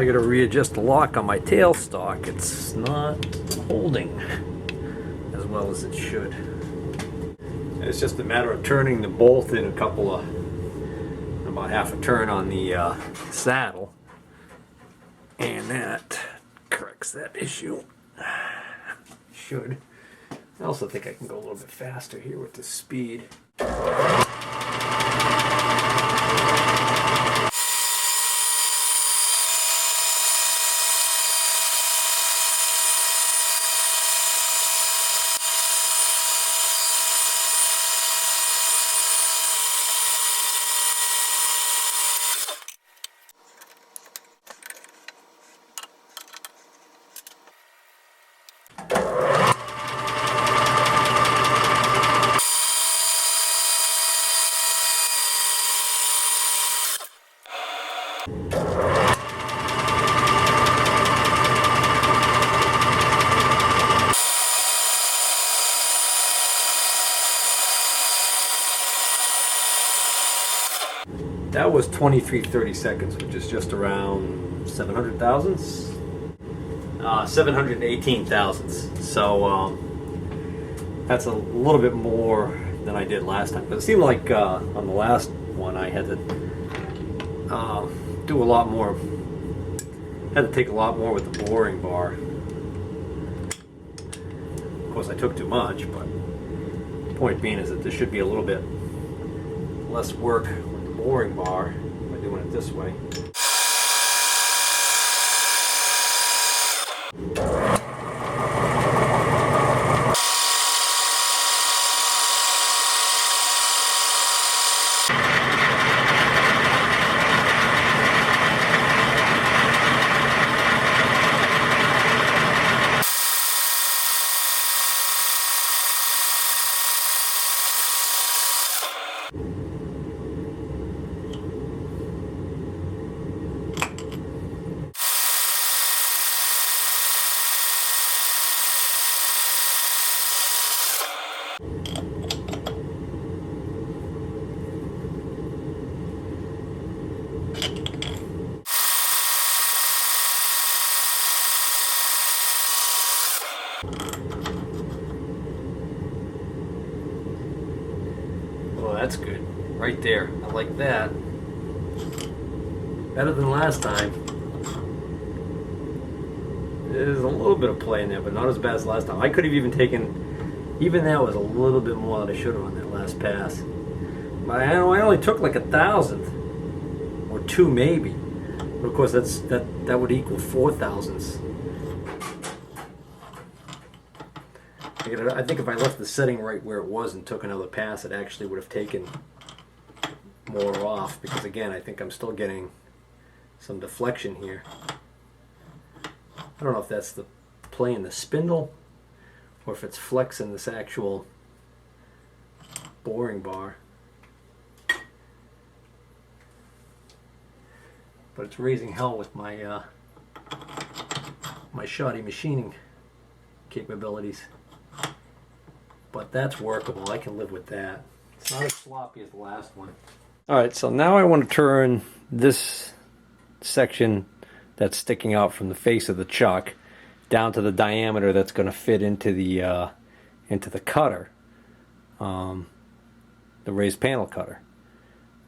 I gotta readjust the lock on my tailstock. It's not holding as well as it should. It's just a matter of turning the bolt in about half a turn on the saddle, and that corrects that issue. Should. I also think I can go a little bit faster here with the speed. That was 2330 seconds, which is just around 700 thousandths? 718 thousandths. So that's a little bit more than I did last time. But it seemed like on the last one I had to do a lot more. Had to take a lot more with the boring bar. Of course, I took too much, but the point being is that there should be a little bit less work with the boring bar by doing it this way. Well, that's good. Right there. I like that. Better than last time. There's a little bit of play in there, but not as bad as last time. I could have even taken, even that was a little bit more than I should have on that last pass. But I only took like 1,000th or 2 maybe. But of course that would equal 4 thousandths. I think if I left the setting right where it was and took another pass, it actually would have taken more off, because again, I think I'm still getting some deflection here. I don't know if that's the play in the spindle or if it's flexing this actual boring bar. But it's raising hell with my my shoddy machining capabilities. But that's workable. I can live with that. It's not as sloppy as the last one. Alright, so now I want to turn this section that's sticking out from the face of the chuck down to the diameter that's going to fit into the cutter, the raised panel cutter.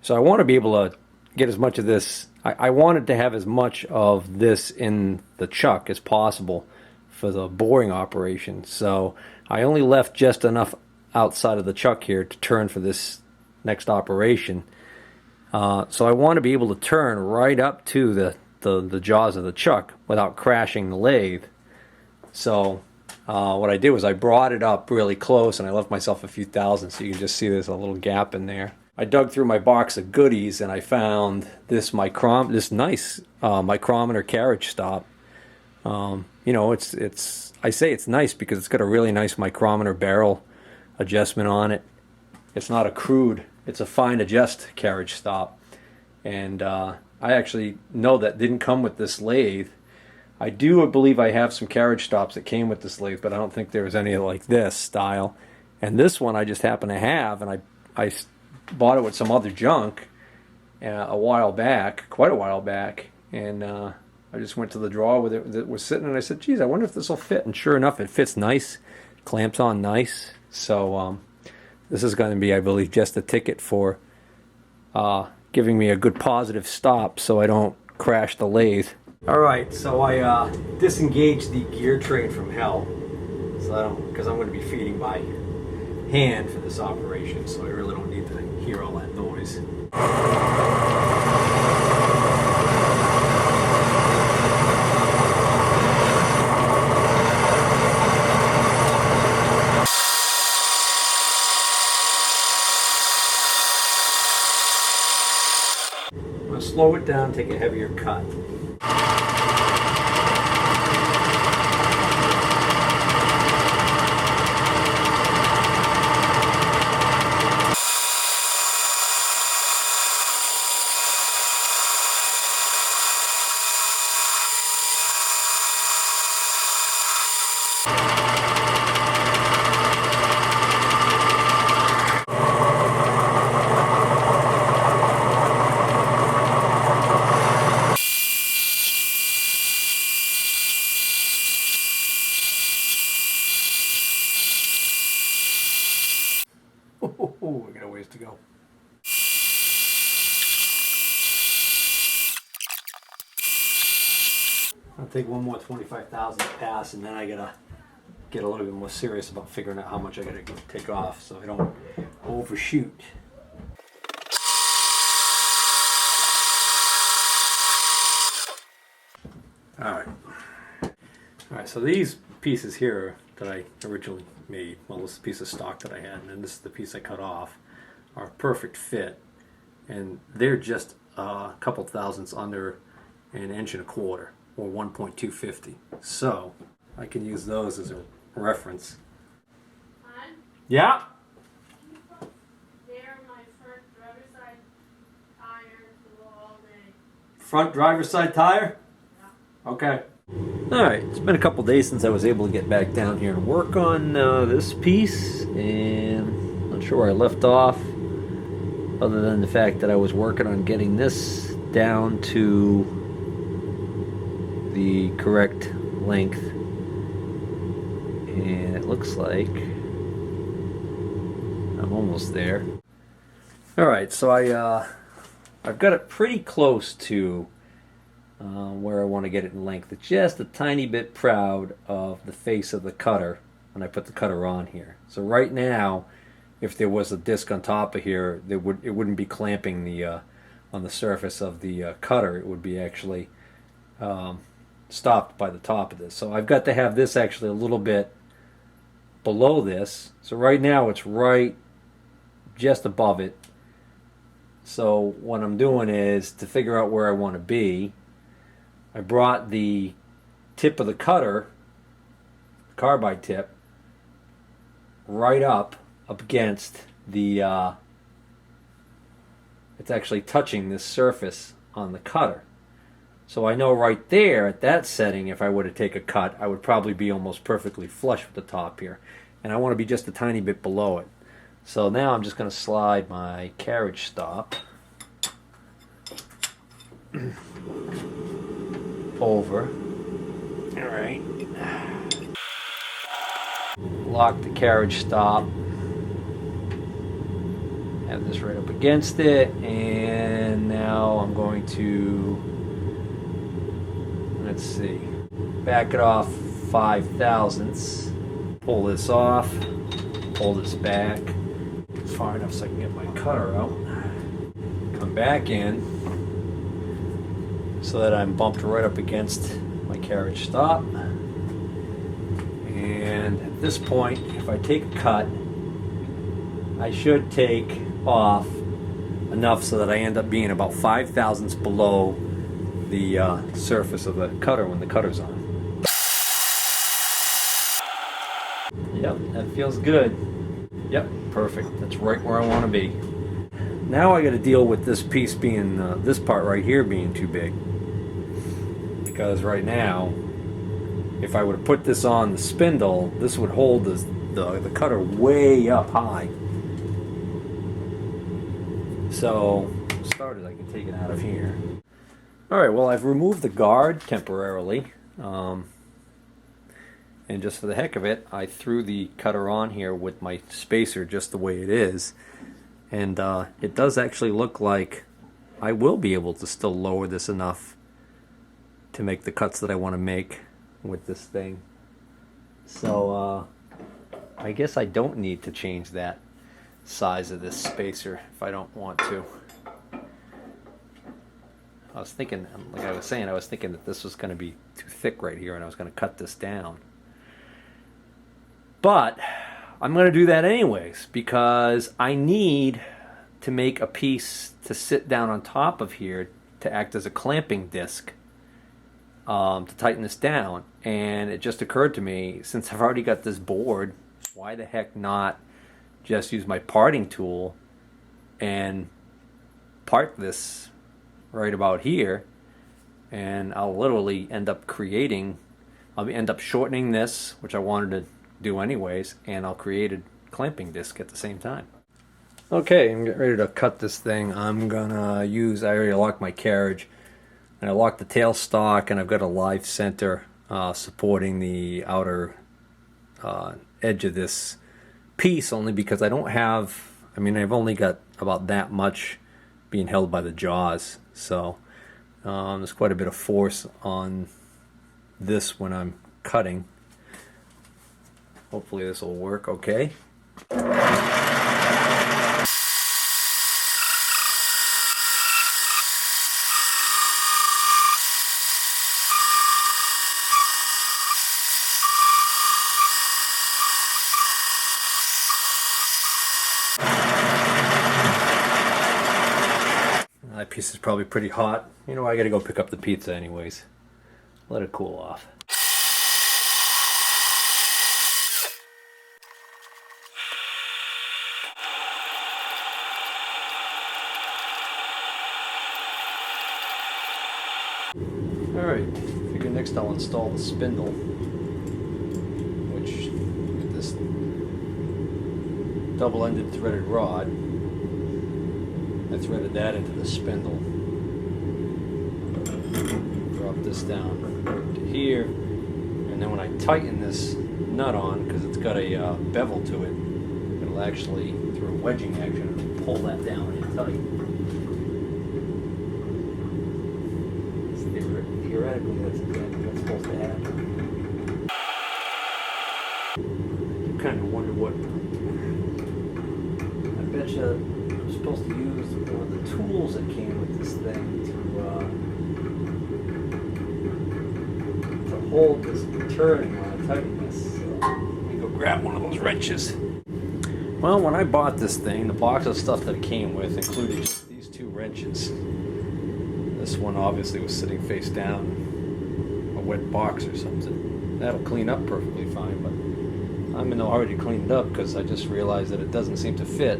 So I want to be able to get as much of this. I wanted to have as much of this in the chuck as possible for the boring operation. So I only left just enough outside of the chuck here to turn for this next operation. So I want to be able to turn right up to the jaws of the chuck without crashing the lathe. So what I did was I brought it up really close and I left myself a few thousandths, so you can just see there's a little gap in there. I dug through my box of goodies and I found this nice micrometer carriage stop. You know, I say it's nice because it's got a really nice micrometer barrel adjustment on it. It's not a crude, it's a fine adjust carriage stop. And I actually know that didn't come with this lathe. I do believe I have some carriage stops that came with this lathe, but I don't think there was any like this style. And this one I just happen to have, and I bought it with some other junk a while back, quite a while back, and I I just went to the drawer with it that was sitting, and I said, geez, I wonder if this will fit. And sure enough, it fits nice, clamps on nice. So this is going to be, I believe, just a ticket for giving me a good positive stop so I don't crash the lathe. All right, so I disengaged the gear train from hell, so because I'm going to be feeding by hand for this operation, so I really don't need to hear all that noise. I'm going to slow it down, take a heavier cut. Oh, we got a ways to go. I'll take one more 25,000 pass, and then I gotta get a little bit more serious about figuring out how much I gotta take off so I don't overshoot. Alright, so these pieces here that I originally made, well, this is a piece of stock that I had, and then this is the piece I cut off, are a perfect fit, and they're just a couple thousandths under an inch and a quarter, or 1.250. So I can use those as a reference. Hon? Yeah? Can you put there my front driver's side tire to all day? Front driver's side tire? Yeah. Okay. Alright, it's been a couple days since I was able to get back down here and work on this piece, and I'm not sure where I left off, other than the fact that I was working on getting this down to the correct length, and it looks like I'm almost there. Alright, so I've got it pretty close to where I want to get it in length. It's just a tiny bit proud of the face of the cutter when I put the cutter on here. So right now, if there was a disc on top of here, it wouldn't be clamping the on the surface of the cutter. It would be actually stopped by the top of this. So I've got to have this actually a little bit below this. So right now it's right just above it. So what I'm doing is, to figure out where I want to be, I brought the tip of the cutter, carbide tip, right up against the, it's actually touching this surface on the cutter. So I know right there at that setting, if I were to take a cut, I would probably be almost perfectly flush with the top here. And I want to be just a tiny bit below it. So now I'm just going to slide my carriage stop over. Alright. Lock the carriage stop. Have this right up against it, and now I'm going to, let's see, back it off 5/1000ths. Pull this off, pull this back far enough so I can get my cutter out. Come back in so that I'm bumped right up against my carriage stop. And at this point, if I take a cut, I should take off enough so that I end up being about 5/1000ths below the surface of the cutter when the cutter's on. Yep, that feels good. Yep, perfect. That's right where I want to be. Now I got to deal with this piece being, this part right here being too big. Because right now, if I would have put this on the spindle, this would hold the cutter way up high. So, started, I can take it out of here. Alright, well, I've removed the guard temporarily. And just for the heck of it, I threw the cutter on here with my spacer just the way it is. And it does actually look like I will be able to still lower this enough to make the cuts that I want to make with this thing. So I guess I don't need to change that size of this spacer if I don't want to. I was thinking, like I was saying, I was thinking that this was going to be too thick right here and I was going to cut this down. But I'm going to do that anyways because I need to make a piece to sit down on top of here to act as a clamping disc to tighten this down. And it just occurred to me, since I've already got this board, why the heck not just use my parting tool and part this right about here, and I'll literally end up I'll end up shortening this, which I wanted to do anyways, and I'll create a clamping disc at the same time. Okay, I'm getting ready to cut this thing. I'm gonna use, I already locked my carriage, and I locked the tailstock, and I've got a live center supporting the outer edge of this piece, only because I don't have, I mean, I've only got about that much being held by the jaws, so there's quite a bit of force on this when I'm cutting. Hopefully this will work okay. That piece is probably pretty hot. You know, I gotta go pick up the pizza anyways. Let it cool off. Alright, figure next I'll install the spindle, which with this double-ended threaded rod, I threaded that into the spindle. Drop this down to here, and then when I tighten this nut on, because it's got a bevel to it, it'll actually, through a wedging action, pull that down and tight. Theoretically, that's exactly what's supposed to happen. I kind of wonder what. I bet you I'm supposed to use one of the tools that came with this thing to hold this turning while I tighten this. So let me go grab one of those wrenches. Well, when I bought this thing, the box of stuff that it came with included just these two wrenches. This one obviously was sitting face down, a wet box or something. That'll clean up perfectly fine, but I'm in no hurry to clean it up because I just realized that it doesn't seem to fit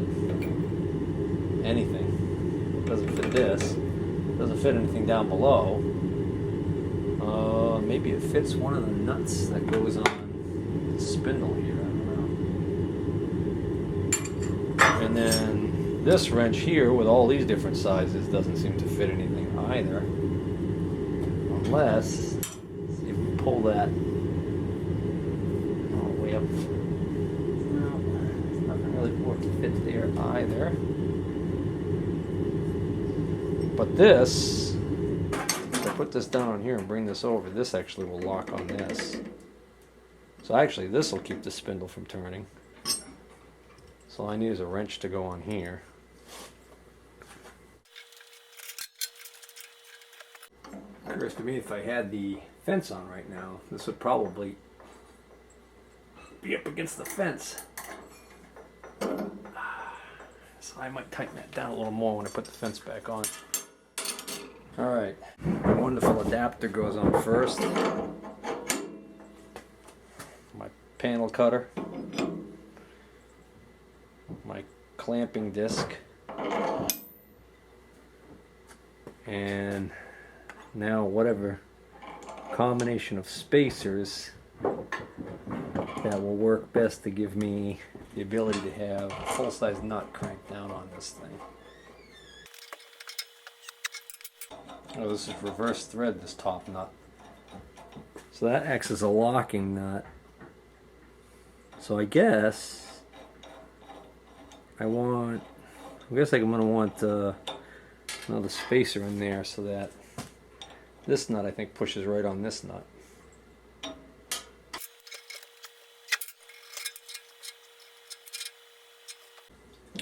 anything. It doesn't fit this. It doesn't fit anything down below. Maybe it fits one of the nuts that goes on the spindle here. I don't know. And then this wrench here with all these different sizes doesn't seem to fit anything either, unless, see if we pull that all the way up. No, there's nothing really for it to fit there either. But this, if I put this down on here and bring this over, this actually will lock on this. So actually this will keep the spindle from turning. So all I need is a wrench to go on here. Occurs to me if I had the fence on right now, this would probably be up against the fence. So I might tighten that down a little more when I put the fence back on. Alright, my wonderful adapter goes on first. My panel cutter. My clamping disc. And now whatever combination of spacers that will work best to give me the ability to have a full-size nut cranked down on this thing. Oh, this is reverse thread, this top nut. So that acts as a locking nut. So I guess I'm gonna want another spacer in there so that this nut, I think, pushes right on this nut.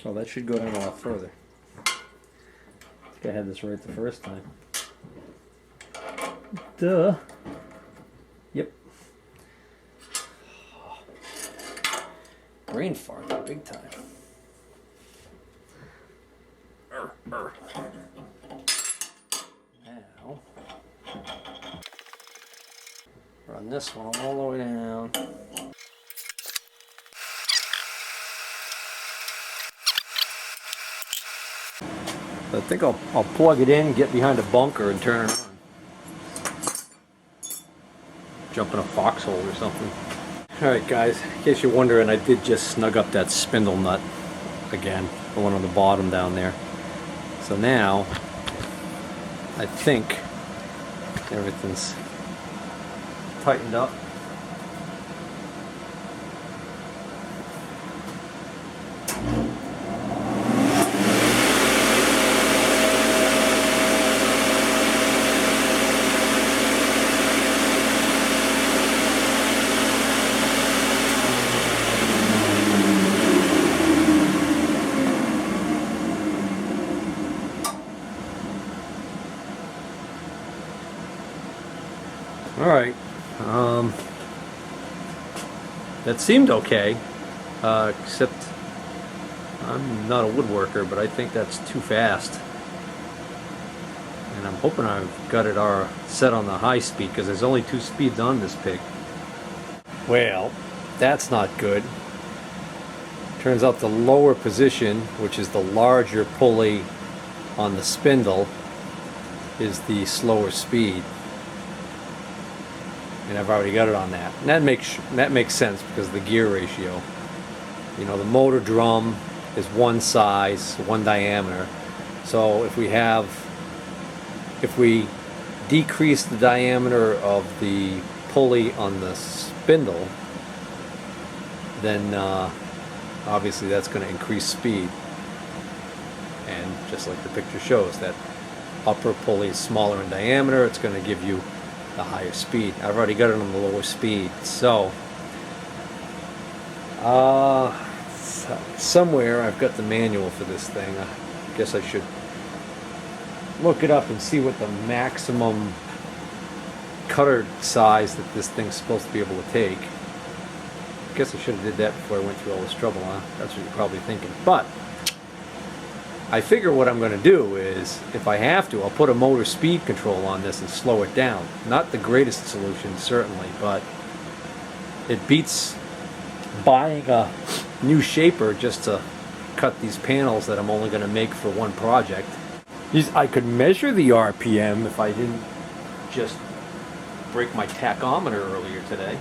Oh, that should go down a lot further. I think I had this right the first time. Duh. Yep. Brain fart, big time. Now, run this one all the way down. I think I'll plug it in, get behind a bunker, and turn it on. Jump in a foxhole or something. Alright guys, in case you're wondering, I did just snug up that spindle nut again, the one on the bottom down there. So now, I think everything's tightened up. Alright, that seemed okay, except I'm not a woodworker, but I think that's too fast. And I'm hoping I've got it set on the high speed, because there's only 2 speeds on this pig. Well, that's not good. Turns out the lower position, which is the larger pulley on the spindle, is the slower speed. And I've already got it on that. And that makes sense because of the gear ratio. You know, the motor drum is one size, one diameter. So if we decrease the diameter of the pulley on the spindle, then obviously that's going to increase speed. And just like the picture shows, that upper pulley is smaller in diameter, it's going to give you the higher speed. I've already got it on the lower speed, so somewhere I've got the manual for this thing. I guess I should look it up and see what the maximum cutter size that this thing's supposed to be able to take. I guess I should have did that before I went through all this trouble, huh? That's what you're probably thinking. But I figure what I'm going to do is, if I have to, I'll put a motor speed control on this and slow it down. Not the greatest solution, certainly, but it beats buying a new shaper just to cut these panels that I'm only going to make for one project. I could measure the RPM if I didn't just break my tachometer earlier today.